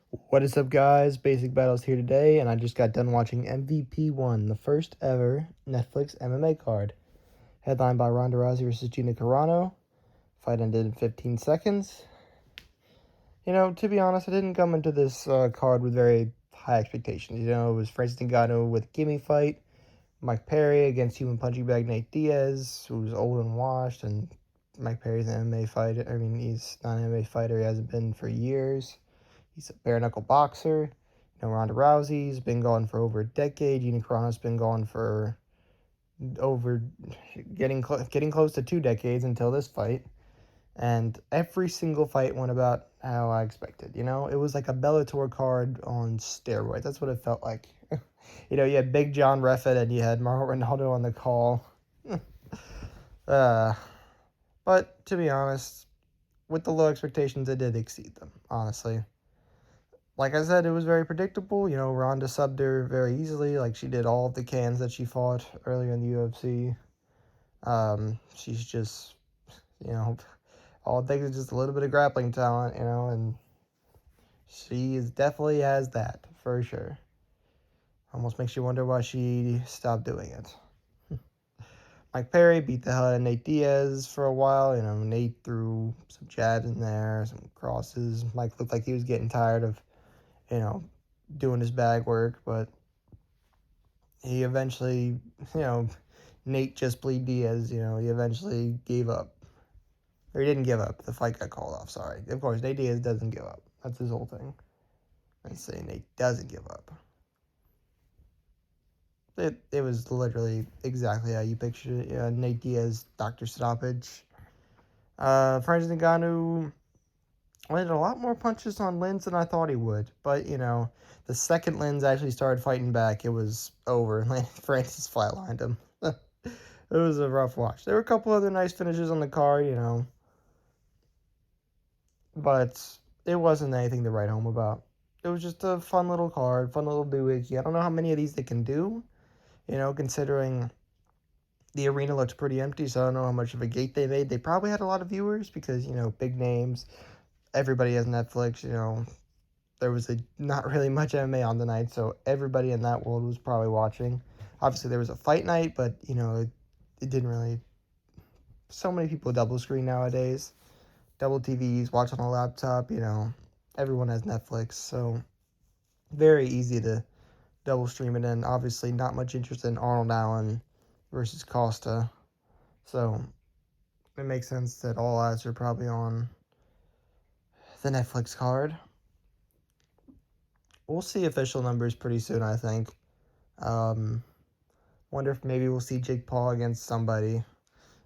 What is up, guys? Basic Battles here today, and I just got done watching MVP 1, the first ever Netflix MMA card. Headlined by Ronda Rousey versus Gina Carano. Fight ended in 15 seconds. To be honest, I didn't come into this card with very high expectations. It was Francis Ngannou with a gimme fight, Mike Perry against human punching bag Nate Diaz, who's old and washed, and Mike Perry's an MMA fighter. I mean, he's not an MMA fighter. He hasn't been for years. He's a bare-knuckle boxer. Ronda Rousey's been gone for over a decade. Gina Carano's been gone for over getting close to 2 decades until this fight. And every single fight went about how I expected. It was like a Bellator card on steroids. That's what it felt like. You had Big John Refit and you had Mauro Ronaldo on the call. But to be honest, with the low expectations, it did exceed them, honestly. Like I said, it was very predictable. Ronda subbed her very easily. Like, she did all of the cans that she fought earlier in the UFC. She's just, all it takes is just a little bit of grappling talent, and definitely has that, for sure. Almost makes you wonder why she stopped doing it. Mike Perry beat the hell out of Nate Diaz for a while. Nate threw some jabs in there, some crosses. Mike looked like he was getting tired of doing his bag work, but he eventually, Nate just bleed Diaz, he eventually gave up. Or he didn't give up. The fight got called off, sorry. Of course, Nate Diaz doesn't give up. That's his whole thing. I say Nate doesn't give up. It was literally exactly how you pictured it. Nate Diaz, Dr. Stoppage. Francis Ngannou landed a lot more punches on Lins than I thought he would. But, the second Lins actually started fighting back, it was over. Francis flatlined him. It was a rough watch. There were a couple other nice finishes on the card, but it wasn't anything to write home about. It was just a fun little card, fun little doohickey. I don't know how many of these they can do, considering the arena looks pretty empty, so I don't know how much of a gate they made. They probably had a lot of viewers because, big names. Everybody has Netflix, there was not really much MMA on the night, so everybody in that world was probably watching. Obviously, there was a fight night, but, it didn't really... So many people double screen nowadays. Double TVs, watch on a laptop, everyone has Netflix, so very easy to double stream it in. Obviously, not much interest in Arnold Allen versus Costa, so it makes sense that all eyes are probably on the Netflix card. We'll see official numbers pretty soon, I think. Wonder if maybe we'll see Jake Paul against somebody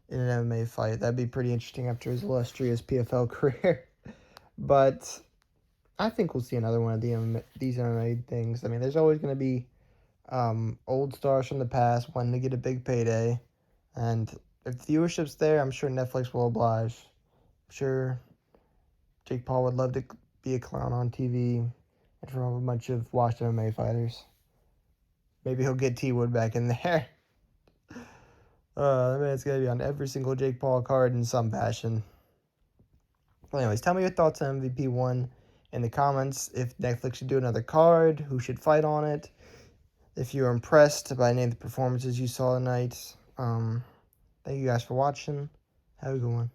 in an MMA fight. That'd be pretty interesting after his illustrious PFL career. But I think we'll see another one of these MMA things. I mean, there's always going to be old stars from the past wanting to get a big payday. And if viewership's there, I'm sure Netflix will oblige. I'm sure Jake Paul would love to be a clown on TV in front of a bunch of washed MMA fighters. Maybe he'll get T Wood back in there. I mean, it's going to be on every single Jake Paul card in some fashion. Well, anyways, tell me your thoughts on MVP 1 in the comments. If Netflix should do another card, who should fight on it. If you're impressed by any of the performances you saw tonight. Thank you guys for watching. Have a good one.